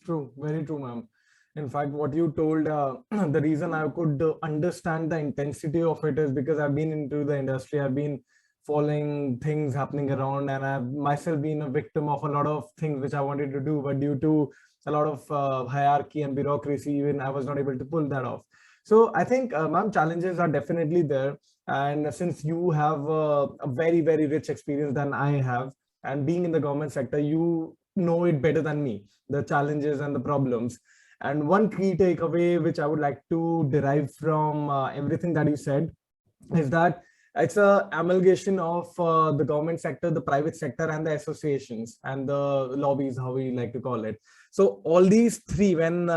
True, very true, ma'am. In fact, what you told, the reason I could understand the intensity of it is because I've been into the industry, I've been following things happening around, and I've myself been a victim of a lot of things which I wanted to do, but due to a lot of hierarchy and bureaucracy, even I was not able to pull that off. So I think, ma'am, challenges are definitely there. And since you have a very, very rich experience than I have, and being in the government sector, you know it better than me, the challenges and the problems. And one key takeaway which I would like to derive from everything that you said is that it's a amalgamation of the government sector, the private sector, and the associations and the lobbies, how we like to call it. So all these three, when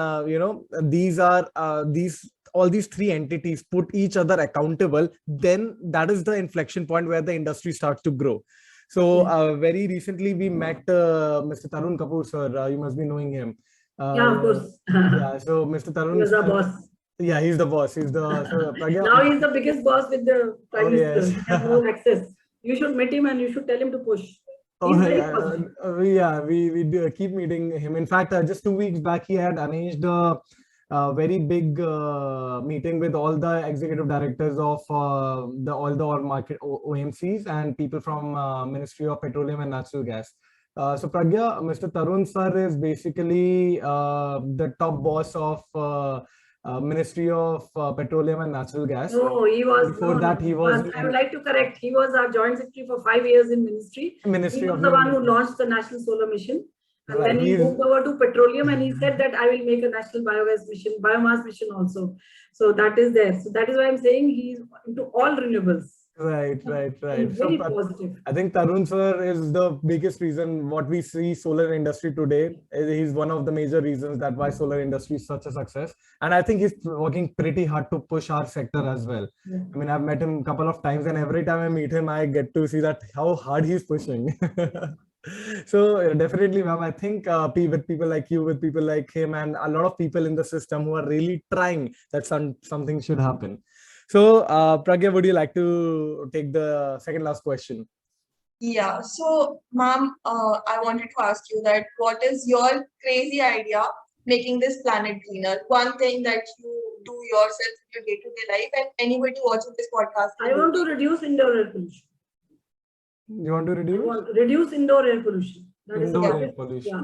all these three entities put each other accountable, then that is the inflection point where the industry starts to grow. So very recently we met Mr. Tarun Kapoor, sir. You must be knowing him. Yeah, of course. Yeah, so Mr. Tarun, he was our boss. Yeah, he's the boss. He's the Pragya, now he's the biggest boss with the Prime Minister. Yes. He has no access. You should meet him and you should tell him to push. Yeah, we do keep meeting him. In fact, just 2 weeks back, he had arranged a very big meeting with all the executive directors of all the market OMCs and people from Ministry of Petroleum and Natural Gas. So Pragya, Mr. Tarun sir is basically the top boss of Ministry of Petroleum and Natural Gas. No, he was. Before that, he was. I would like to correct. He was our joint secretary for 5 years in Ministry. He was the one who launched the National Solar Mission. And then he moved over to petroleum and he said that I will make a national biomass mission also. So that is there. So that is why I'm saying he's into all renewables. Right. Very positive. I think Tarun sir is the biggest reason what we see solar industry today. He's one of the major reasons that why solar industry is such a success. And I think he's working pretty hard to push our sector as well. Yeah. I mean, I've met him a couple of times and every time I meet him, I get to see that how hard he's pushing. So definitely, ma'am, I think with people like you, with people like him, and a lot of people in the system who are really trying that something should happen. So Pragya, would you like to take the second last question? Yeah. So, ma'am, I wanted to ask you that what is your crazy idea making this planet greener? One thing that you do yourself in your day-to-day life and anybody watching this podcast. I want to reduce indoor air pollution. You want to reduce indoor air pollution. That indoor air pollution. Yeah,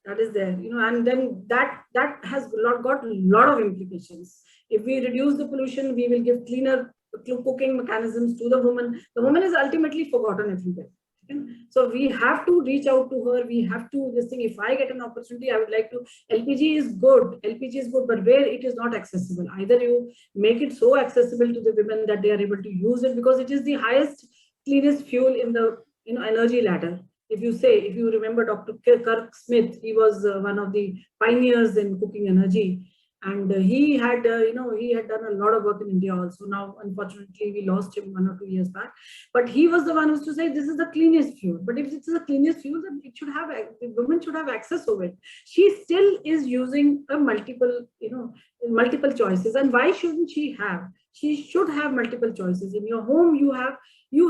that is there. And then that has got a lot of implications. If we reduce the pollution, we will give cleaner cooking mechanisms to the woman. The woman is ultimately forgotten everywhere. So we have to reach out to her. We have to this thing. If I get an opportunity, I would like to. LPG is good, but where it is not accessible, either you make it so accessible to the women that they are able to use it because it is the highest, cleanest fuel in the energy ladder. If you remember Dr. Kirk Smith, he was one of the pioneers in cooking energy. And he had done a lot of work in India also. Now, unfortunately, we lost him 1 or 2 years back. But he was the one who used to say this is the cleanest fuel. But if it's the cleanest fuel, then the women should have access over it. She still is using a multiple choices. And why shouldn't she have? She should have multiple choices. In your home, you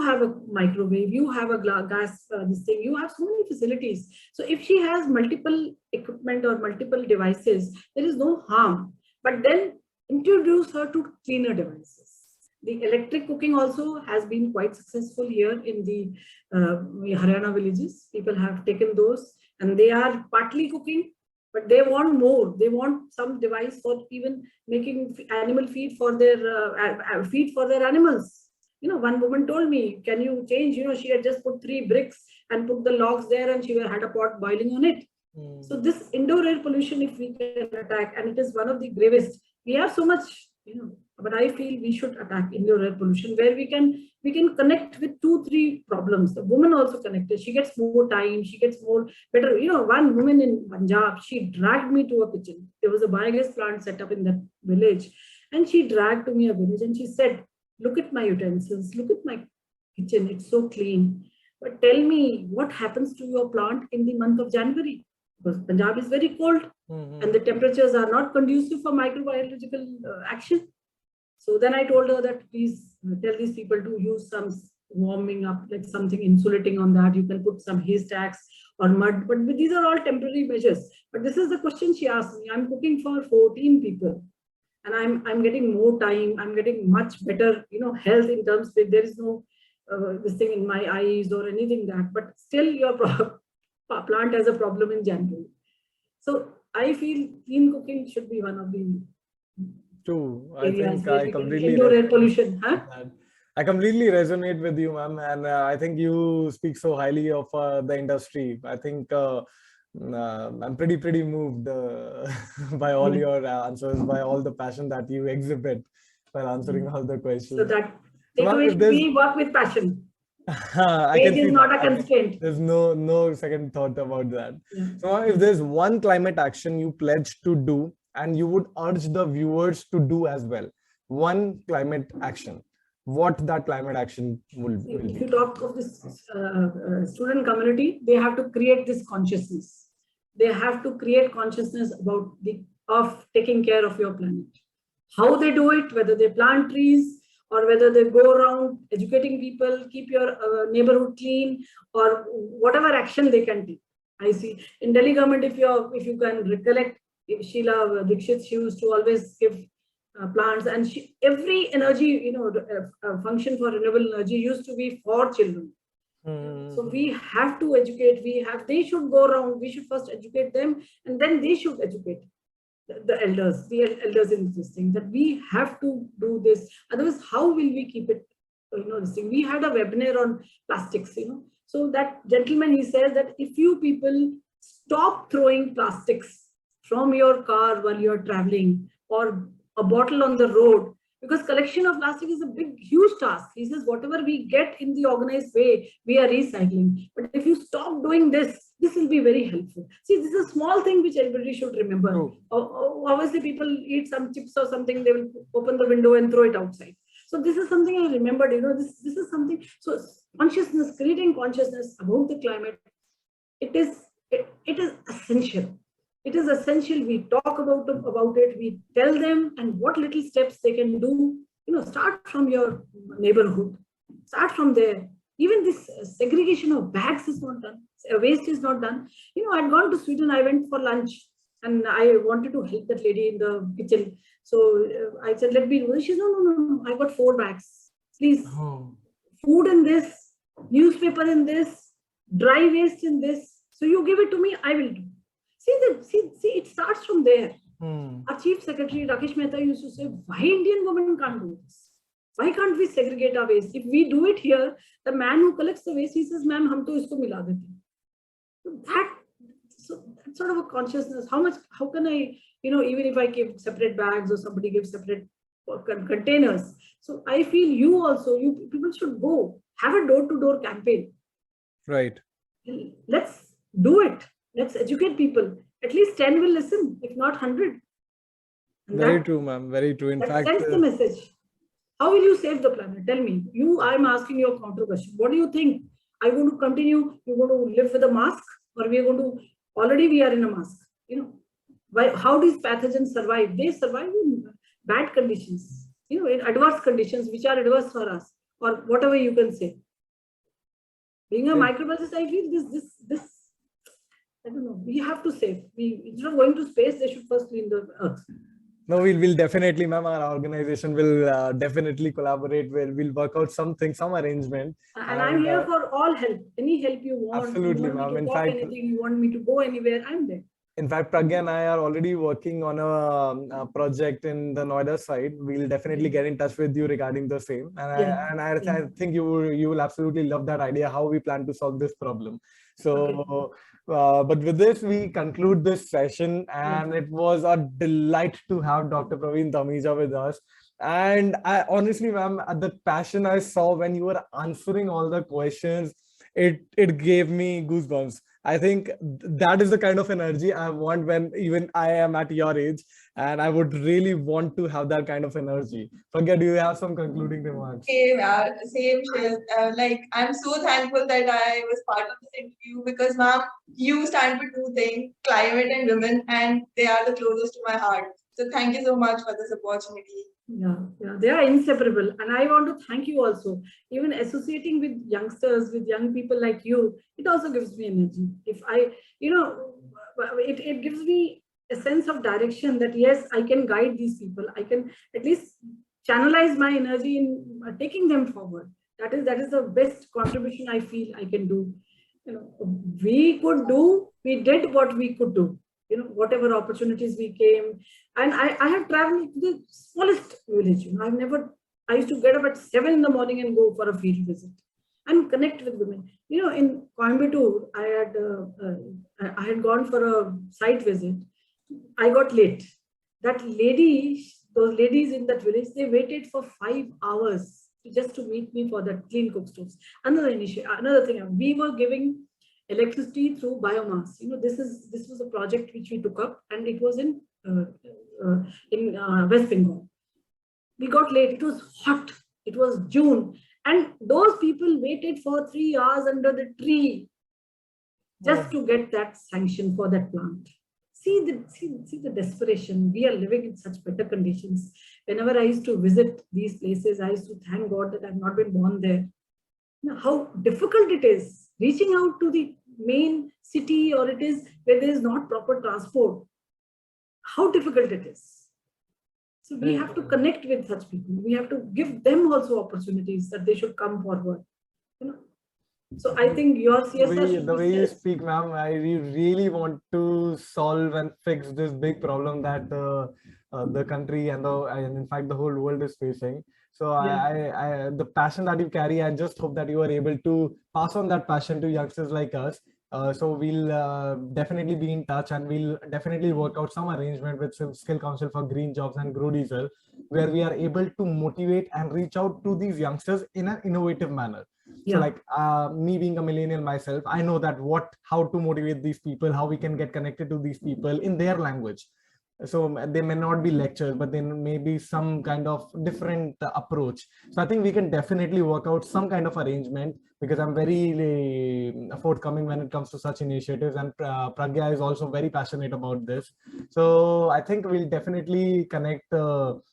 have a microwave, you have a gas, you have so many facilities. So if she has multiple equipment or multiple devices, there is no harm. But then introduce her to cleaner devices. The electric cooking also has been quite successful here in the Haryana villages. People have taken those and they are partly cooking, but they want more. They want some device for even making animal feed for their animals. One woman told me, can you change? She had just put 3 bricks and put the logs there, and she had a pot boiling on it. So this indoor air pollution, if we can attack, and it is one of the gravest, we have so much, but I feel we should attack indoor air pollution, where we can connect with 2-3 problems. The woman also connected. She gets more time. She gets more better. One woman in Punjab, she dragged me to a kitchen. There was a biogas plant set up in that village, and she dragged to me a village, and she said, look at my utensils, look at my kitchen. It's so clean. But tell me, what happens to your plant in the month of January? Because Punjab is very cold, and the temperatures are not conducive for microbiological action. So then I told her that please tell these people to use some warming up, like something insulating on that. You can put some haystacks or mud, but these are all temporary measures. But this is the question she asked me. I'm cooking for 14 people, and I'm getting more time. I'm getting much better, health in terms of there is no this thing in my eyes or anything that, but still your plant has a problem in January. So I feel clean cooking should be one of the True. I think I completely indoor air pollution. I completely resonate with you, ma'am, and I think you speak so highly of the industry. I think I'm pretty moved by all your answers, by all the passion that you exhibit while answering all the questions. So that we work with passion. Age is not a constraint. There's no second thought about that. So if there's one climate action you pledge to do, and you would urge the viewers to do as well, one climate action, what that climate action will be? If you talk of this student community, they have to create this consciousness. They have to create consciousness about of taking care of your planet. How they do it, whether they plant trees or whether they go around educating people, keep your neighborhood clean, or whatever action they can take. I see in Delhi government, if you can recollect, Sheila Dikshit, she used to always give plants, and every energy function for renewable energy used to be for children. So we have to educate. They should go around. We should first educate them, and then they should educate the elders in this thing, that we have to do this. Otherwise, how will we keep it? This thing. We had a webinar on plastics. So that gentleman, he says that if you people stop throwing plastics from your car while you're traveling, or a bottle on the road, because collection of plastic is a huge task. He says whatever we get in the organized way, we are recycling. But if you stop doing this will be very helpful. See, this is a small thing which everybody should remember. Obviously, people eat some chips or something, they will open the window and throw it outside. So this is something I remembered, this is something. So consciousness, creating consciousness about the climate, it is essential. It is essential. We talk about it, we tell them, and what little steps they can do. Start from your neighborhood. Start from there. Even this segregation of bags is not done. Waste is not done. I'd gone to Sweden. I went for lunch, and I wanted to help that lady in the kitchen. So I said, let me do this. She said, no. I got 4 bags. Please. Food in this, newspaper in this, dry waste in this. So you give it to me, I will do. See, it starts from there. Our Chief Secretary Rakesh Mehta used to say, why Indian government can't do this? Why can't we segregate our waste? If we do it here, the man who collects the waste, he says, ma'am, hum to isko mila dete. So that's sort of a consciousness. How can I, even if I give separate bags or somebody gives separate containers. So I feel you people should go, have a door-to-door campaign. Right. Let's do it. Let's educate people. At least 10 will listen, if not 100. Very true, ma'am. Very true. In fact, sends the message. How will you save the planet? Tell me. I'm asking you a counter question. What do you think? Are you going to continue? You're going to live with a mask, or we are going to? Already we are in a mask. How these pathogens survive? They survive in bad conditions. In adverse conditions, which are adverse for us, or whatever you can say. Being a microbiologist, I feel this. I don't know. We have to save. Instead of going to space, they should first clean the earth. No, we'll definitely, ma'am. Our organization will definitely collaborate. We'll work out some arrangement. And I'm here for all help. Any help you want. Absolutely, ma'am. In fact, anything you want me to go anywhere, I'm there. In fact, Pragya and I are already working on a project in the Noida side. We'll definitely get in touch with you regarding the same. And I think you will absolutely love that idea, how we plan to solve this problem. So, but with this, we conclude this session, and it was a delight to have Dr. Parveen Dhamija with us. And I honestly, ma'am, the passion I saw when you were answering all the questions, it gave me goosebumps. I think that is the kind of energy I want when even I am at your age, and I would really want to have that kind of energy. Pragya, do you have some concluding remarks? Same, like, I'm so thankful that I was part of this interview because, ma'am, you stand for two things, climate and women, and they are the closest to my heart. So thank you so much for this opportunity. Yeah, they are inseparable. And I want to thank you also. Even associating with youngsters, with young people like you, it also gives me energy. If I, it gives me a sense of direction that yes, I can guide these people. I can at least channelize my energy in taking them forward. That is the best contribution I feel I can do. We did what we could do. Whatever opportunities we came, and I have traveled to the smallest village. I used to get up at 7 in the morning and go for a field visit and connect with women. In Coimbatore, I had gone for a site visit. I got late. Those ladies in that village, they waited for 5 hours just to meet me for that clean cook stoves. Another thing, we were giving electricity through biomass. This was a project which we took up, and it was in West Bengal. We got late. It was hot. It was June, and those people waited for 3 hours under the tree just to get that sanction for that plant. See the desperation. We are living in such better conditions. Whenever I used to visit these places, I used to thank God that I've not been born there. How difficult it is reaching out to the main city, or it is where there is not proper transport. How difficult it is. So we have to connect with such people. We have to give them also opportunities that they should come forward. So I think your CSR the way you speak, ma'am, I really want to solve and fix this big problem that the country and in fact the whole world is facing. So I the passion that you carry, I just hope that you are able to pass on that passion to youngsters like us. So we'll definitely be in touch, and we'll definitely work out some arrangement with some Skill Council for Green Jobs and Growdiesel, where we are able to motivate and reach out to these youngsters in an innovative manner. So like me being a millennial myself, I know that how to motivate these people, how we can get connected to these people in their language. So they may not be lectures, but then maybe some kind of different approach. So I think we can definitely work out some kind of arrangement, because I'm very forthcoming when it comes to such initiatives, and Pragya is also very passionate about this. So I think we'll definitely connect for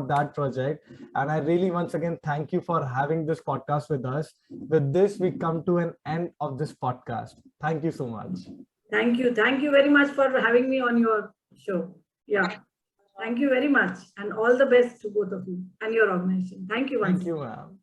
that project. And I really once again thank you for having this podcast with us. With this, we come to an end of this podcast. Thank you so much. Thank you very much for having me on your show. Thank you very much, and all the best to both of you and your organization. Thank you. Thank you, ma'am.